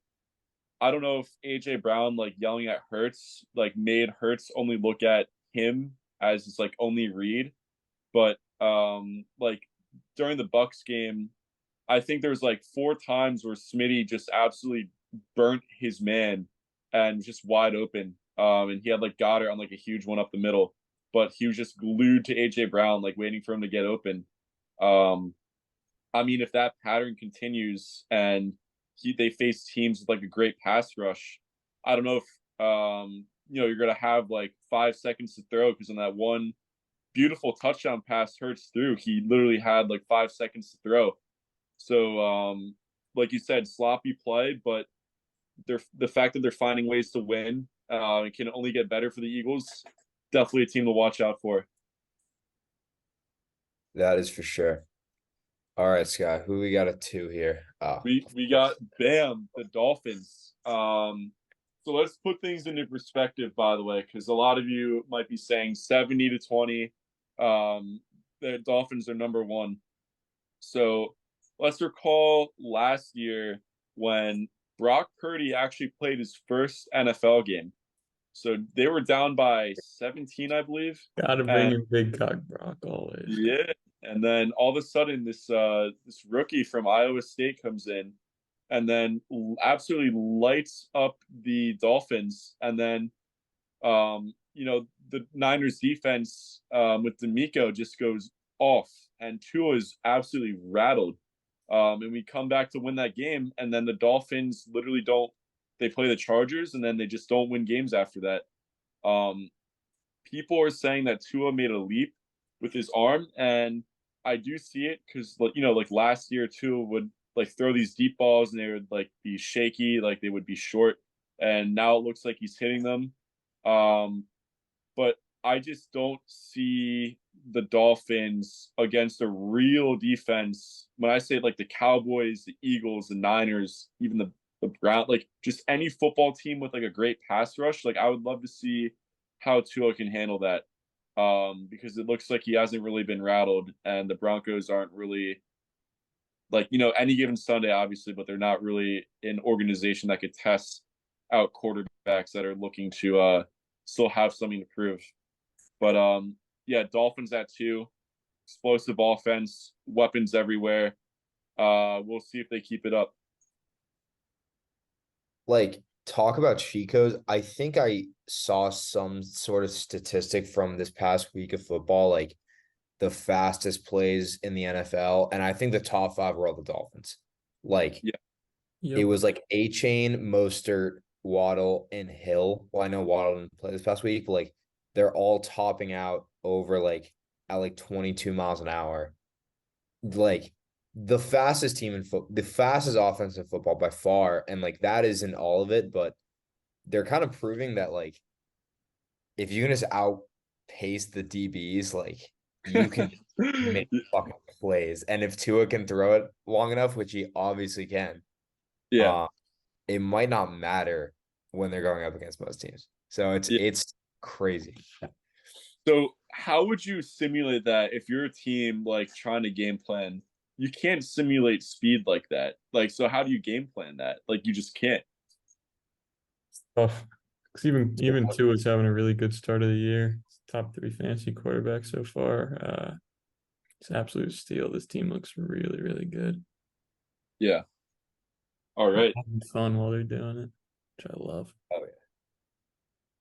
I don't know if AJ Brown like yelling at Hurts like made Hurts only look at him as his like only read, but like during the Bucks game, I think there was like 4 times where Smitty just absolutely burnt his man and just wide open. And he had like Goddard on like a huge one up the middle, but he was just glued to AJ Brown, like waiting for him to get open. Um, I mean, if that pattern continues and they face teams with like a great pass rush, I don't know if you're gonna have like 5 seconds to throw because on that one beautiful touchdown pass Hurts through, he literally had like 5 seconds to throw. So, like you said, sloppy play, but the fact that they're finding ways to win, it can only get better for the Eagles. Definitely a team to watch out for. That is for sure. All right, Scott, who we got a two here? Oh, We got Bam, the Dolphins. So let's put things into perspective, by the way, because a lot of you might be saying 70-20. The Dolphins are number one. So let's recall last year when Brock Purdy actually played his first NFL game. So they were down by 17, I believe. Gotta bring And in Big Cock Brock always. yeah, and then all of a sudden this rookie from Iowa State comes in and then absolutely lights up the Dolphins. And then the Niners defense with D'Amico just goes off, and Tua is absolutely rattled. And we come back to win that game, and then the Dolphins literally don't. They play the Chargers, and then they just don't win games after that. Um, People are saying that Tua made a leap with his arm, and I do see it because like last year Tua would like throw these deep balls, and they would like be shaky, like they would be short, and now it looks like he's hitting them. Um, but I just don't see the Dolphins against a real defense. When I say like the Cowboys, the Eagles, the Niners, even the Brown, like just any football team with like a great pass rush, like I would love to see how Tua can handle that. Because it looks like he hasn't really been rattled, and the Broncos aren't really like any given Sunday, obviously, but they're not really an organization that could test out quarterbacks that are looking to still have something to prove. But yeah, Dolphins at 2, explosive offense, weapons everywhere. We'll see if they keep it up. like talk about cheat codes. I think I saw some sort of statistic from this past week of football, like the fastest plays in the NFL, and I think the top five were all the Dolphins. Like Yeah, it Yep. was like A Chain, Mostert, Waddle, and Hill. Well, I know Waddle didn't play this past week, but like they're all topping out over like at like 22 miles an hour. Like the fastest team in foot, the fastest offense in football by far, and like that isn't all of it, but they're kind of proving that like if you can just outpace the DBs, like you can make fucking plays. And if Tua can throw it long enough, which he obviously can, yeah, uh, it might not matter when they're going up against most teams. So it's yeah. it's crazy. So how would you simulate that if you're a team like trying to game plan? You can't simulate speed like that. Like, so how do you game plan that? Like, you just can't. Tough. 'Cause even Tua is having a really good start of the year. Top 3 fantasy quarterback so far. It's an absolute steal. This team looks really, really good. Yeah. All right. Having fun while they're doing it, which I love. Oh yeah.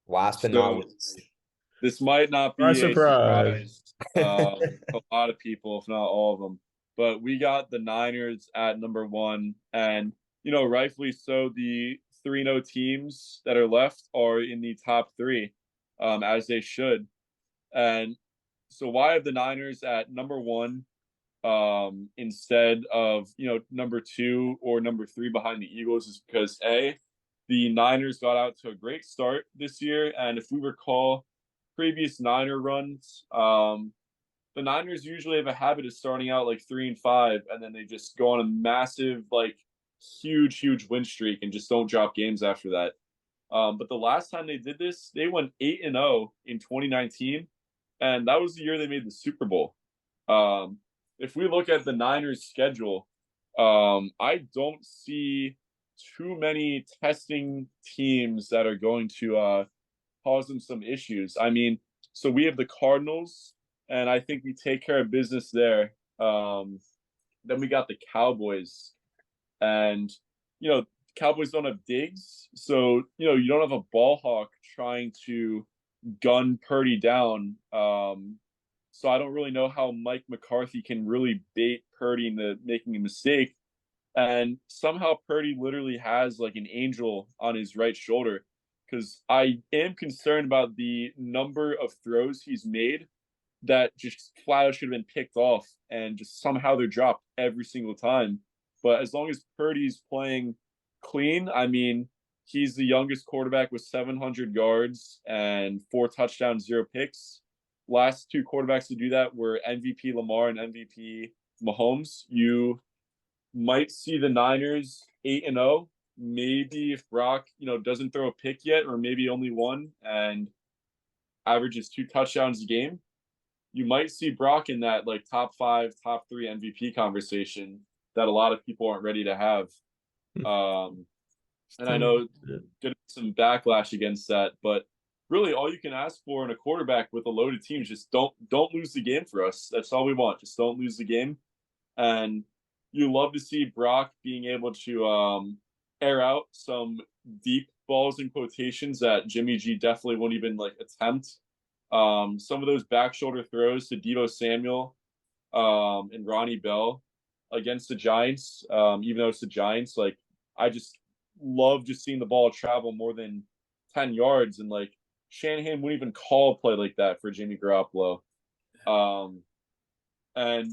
Last but not So least. this might not Surprise, be a surprise. surprise to a lot of people, if not all of them. But we got the Niners at number 1, and rightfully so. The 3-0 teams that are left are in the top 3, as they should. And So why have the Niners at number one instead of number two or number three behind the Eagles is because the Niners got out to a great start this year, and if we recall previous Niner runs, the Niners usually have a habit of starting out like 3-5, and then they just go on a massive, like huge win streak and just don't drop games after that. But the last time they did this, they went 8-0 in 2019, and that was the year they made the Super Bowl. If we look at the Niners' schedule, I don't see too many testing teams that are going to cause them some issues. I mean, so we have the Cardinals, and I think we take care of business there. Then we got the Cowboys, and Cowboys don't have Diggs, so you don't have a ball hawk trying to gun Purdy down. So I don't really know how Mike McCarthy can really bait Purdy into making a mistake. And somehow Purdy literally has like an angel on his right shoulder, because I am concerned about the number of throws he's made that just flat out should have been picked off, and just somehow they're dropped every single time. But as long as Purdy's playing clean, I mean, he's the youngest quarterback with 700 yards and 4 touchdowns, 0 picks. Last 2 quarterbacks to do that were MVP Lamar and MVP Mahomes. You might see the Niners 8-0. Maybe if Brock, doesn't throw a pick yet, or maybe only one, and averages 2 touchdowns a game, you might see Brock in that like top 5, top 3 MVP conversation that a lot of people aren't ready to have. And I know there's going to be some backlash against that, but really all you can ask for in a quarterback with a loaded team is just don't lose the game for us. That's all we want. Just don't lose the game. And you love to see Brock being able to air out some deep balls in quotations that Jimmy G definitely won't even like attempt. Some of those back shoulder throws to Deebo Samuel and Ronnie Bell against the Giants, even though it's the Giants, like I just love just seeing the ball travel more than 10 yards, and like Shanahan wouldn't even call a play like that for Jimmy Garoppolo. And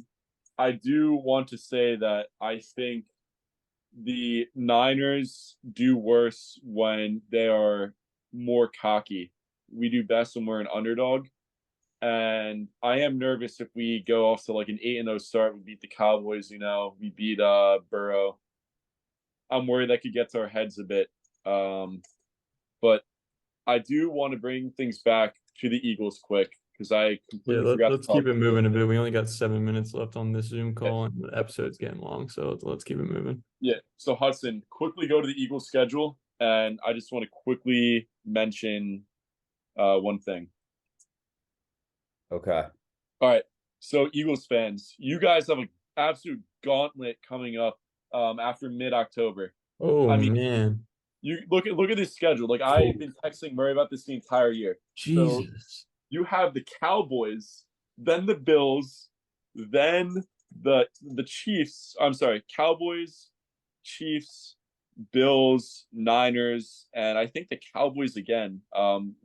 I do want to say that I think the Niners do worse when they are more cocky. We do best when we're an underdog. And I am nervous if we go off to like an 8-0 start. We beat the Cowboys, we beat Burrow. I'm worried that could get to our heads a bit. But I do want to bring things back to the Eagles quick, because I completely forgot. Let's keep it moving a bit. We only got 7 minutes left on this Zoom call, and the episode's getting long, so let's keep it moving. Yeah. So Hudson, quickly go to the Eagles schedule, and I just want to quickly mention one thing. Okay. All right. So Eagles fans, you guys have an absolute gauntlet coming up after mid-October. Oh, man. You look at this schedule. Like I've been texting Murray about this the entire year. Jesus. So you have the Cowboys, then the Bills, then the Chiefs. I'm sorry, Cowboys, Chiefs, Bills, Niners, and I think the Cowboys again.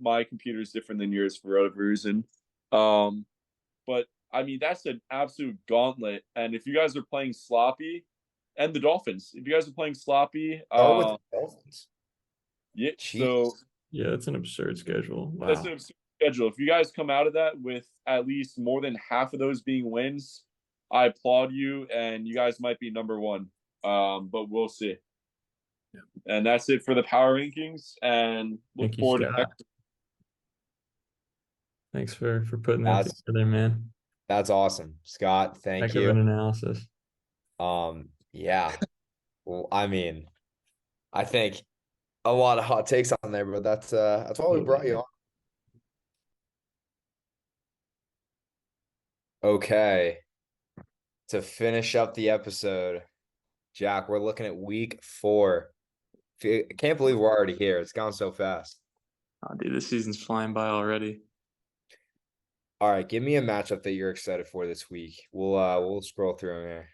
My computer is different than yours for whatever reason. But I mean, that's an absolute gauntlet. And if you guys are playing sloppy, and the Dolphins, if you guys are playing sloppy, with the Dolphins. Yeah. Jeez. So yeah, that's an absurd schedule. Wow. That's an absurd schedule. If you guys come out of that with at least more than half of those being wins, I applaud you, and you guys might be number one. But we'll see. Yeah. And that's it for the power rankings. And look forward to next. Thanks for putting that together, man. That's awesome, Scott. Thank you. Heck of an analysis. Yeah. Well, I mean, I think a lot of hot takes on there, but that's why we brought you on. Okay. To finish up the episode, Jack, we're looking at week 4. I can't believe we're already here. It's gone so fast. Oh, dude, this season's flying by already. All right, give me a matchup that you're excited for this week. We'll scroll through them here.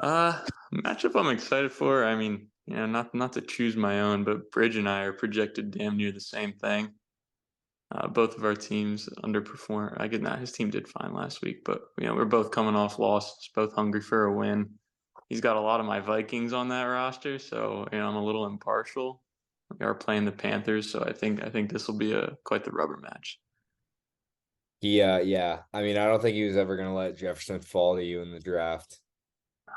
Matchup I'm excited for. I mean, not to choose my own, but Bridge and I are projected damn near the same thing. Both of our teams underperformed. I get that his team did fine last week, but we're both coming off losses, both hungry for a win. He's got a lot of my Vikings on that roster, so I'm a little impartial. We are playing the Panthers, so I think this will be quite the rubber match. Yeah. I mean, I don't think he was ever gonna let Jefferson fall to you in the draft,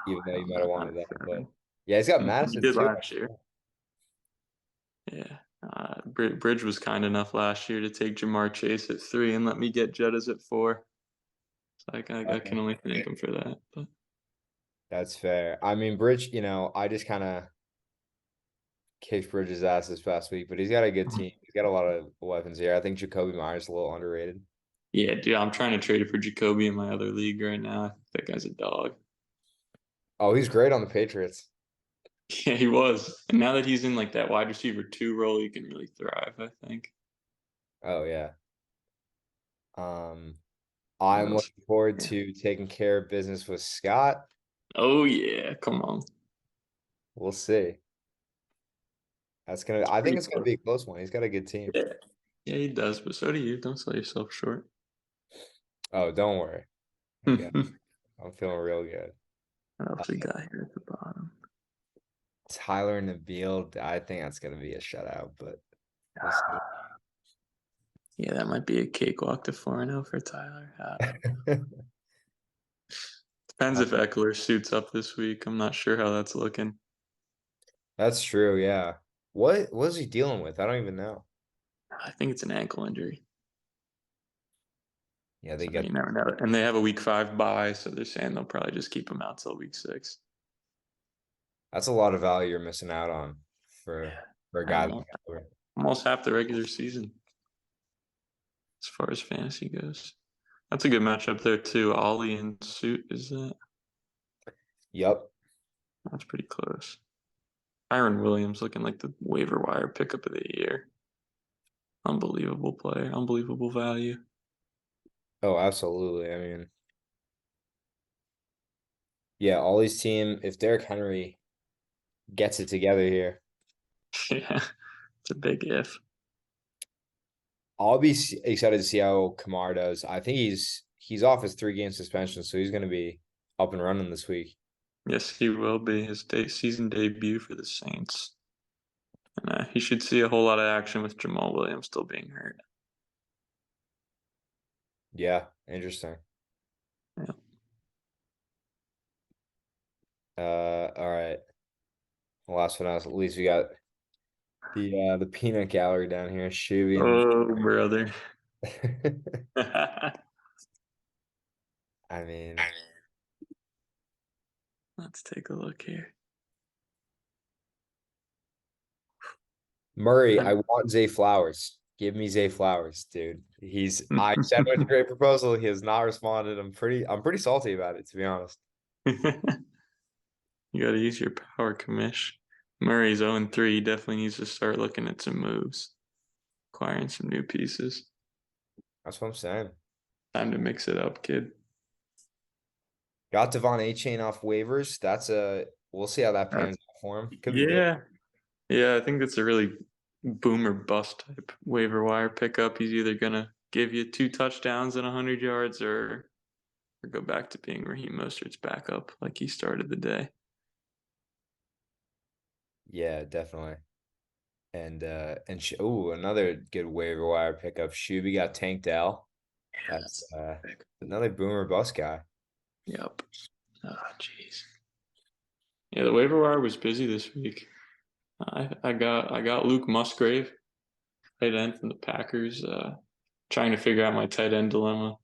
even though you might have wanted that. But yeah, he's got He Madison did too. last year. Yeah. Bridge was kind enough last year to take Jamar Chase at 3 and let me get Jettas at 4. So I can only thank him for that. But That's fair. I mean, Bridge, I just kind of kicked Bridges' ass this past week, but he's got a good team. He's got a lot of weapons here. I think Jacoby Myers is a little underrated. yeah, dude, I'm trying to trade for Jacoby in my other league right now. I think that guy's a dog. Oh, he's great on the Patriots. Yeah, he was. And now that he's in like that wide receiver 2 role, he can really thrive, I think. Oh yeah. What I'm else? looking forward Yeah. to taking care of business with Scott. Oh yeah, come on. We'll see. I think it's gonna be a close one. He's got a good team. Yeah. Yeah, he does, but so do you. Don't sell yourself short. Oh, don't worry. Okay. What I'm feeling real good. else we got here at the bottom? Tyler Nabil, I think that's gonna be a shutout, but we'll Yeah, that might be a cakewalk to 4-0 for Tyler. see. Depends if Eckler suits up this week. I'm not sure how that's looking. That's true, yeah. What was he dealing with? I don't even know. I think it's an ankle injury. Yeah, So you never know. And they have a week 5 bye, so they're saying they'll probably just keep him out till week 6. that's a lot of value you're missing out on for a guy like Eckler. Almost half the regular season as far as fantasy goes. That's a good matchup there too. Ollie and Suit is that? Yep. That's pretty close. Kyron Williams looking like the waiver wire pickup of the year. Unbelievable player, unbelievable value. Oh, absolutely. I mean, yeah, Ollie's team, if Derrick Henry gets it together here, Yeah, it's a big if. I'll be excited to see how Kamar does. I think he's off his 3-game suspension, so he's going to be up and running this week. Yes, he will be his season debut for the Saints. And he should see a whole lot of action with Jamal Williams still being hurt. Yeah, interesting. Yeah. All right. Last but not least, we got the peanut gallery down here, Shuby. Oh, brother. I mean, Let's take a look here. Murray, I want Zay Flowers. Give me Zay Flowers, dude. I sent him a great proposal. He has not responded. I'm pretty salty about it, to be honest. You got to use your power, commish. Murray's 0-3. He definitely needs to start looking at some moves, acquiring some new pieces. That's what I'm saying. Time to mix it up, kid. Got Devon Achane off waivers. We'll see how that pans out for him. Could be good. Yeah. I think that's a really boom or bust type waiver wire pickup. He's either gonna give you 2 touchdowns and 100 yards, or go back to being Raheem Mostert's backup like he started the day. Yeah, definitely. And another good waiver wire pickup. Shuby got Tank Dell. That's another boomer bust guy. Yep. Oh, jeez. Yeah, the waiver wire was busy this week. I got Luke Musgrave, tight end from the Packers. Trying to figure out my tight end dilemma.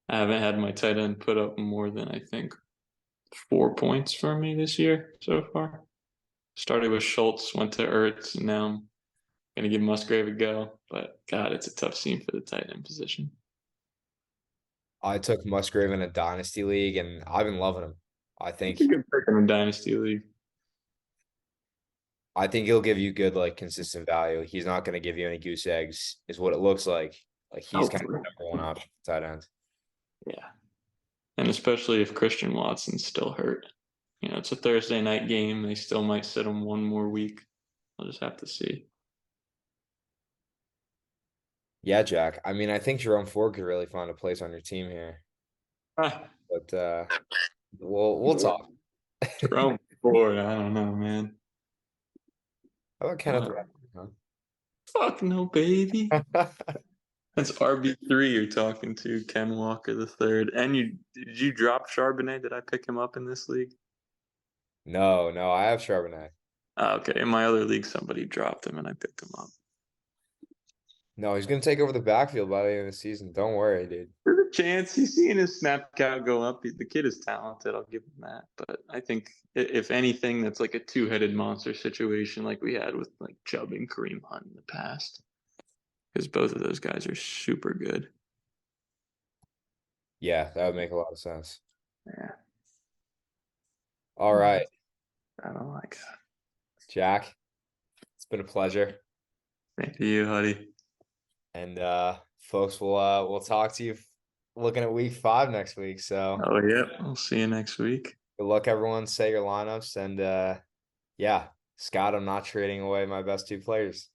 I haven't had my tight end put up more than I think 4 points for me this year so far. Started with Schultz, went to Ertz, and now I'm gonna give Musgrave a go. But God, it's a tough scene for the tight end position. I took Musgrave in a dynasty league, and I've been loving him. It's a good pick in a dynasty league. I think he'll give you good, like, consistent value. He's not going to give you any goose eggs, is what it looks like. Like, he's kind of the number one option for tight end. Yeah. And especially if Christian Watson's still hurt. It's a Thursday night game. They still might sit him one more week. I'll just have to see. Yeah, Jack. I mean, I think Jerome Ford could really find a place on your team here, Ah, but we'll talk. Jerome Ford, I don't know, man. How about Kenneth Uh, Walker, fuck no, baby. huh? That's RB3 you're talking to, Ken Walker the third. And did you drop Charbonnet? Did I pick him up in this league? No, no, I have Charbonnet. Okay, in my other league, somebody dropped him and I picked him up. No, he's gonna take over the backfield by the end of the season. Don't worry, dude. There's a chance he's seeing his snap count go up. The kid is talented. I'll give him that. But I think if anything, that's like a two-headed monster situation like we had with like Chubb and Kareem Hunt in the past, because both of those guys are super good. Yeah, that would make a lot of sense. Yeah, All right, I don't like that. Jack, it's been a pleasure. Thank you, Huddy. And folks, we'll talk to you looking at week 5 next week. So Oh yeah, we'll see you next week. good luck, everyone. Say your lineups, and yeah, Scott, I'm not trading away my best 2 players.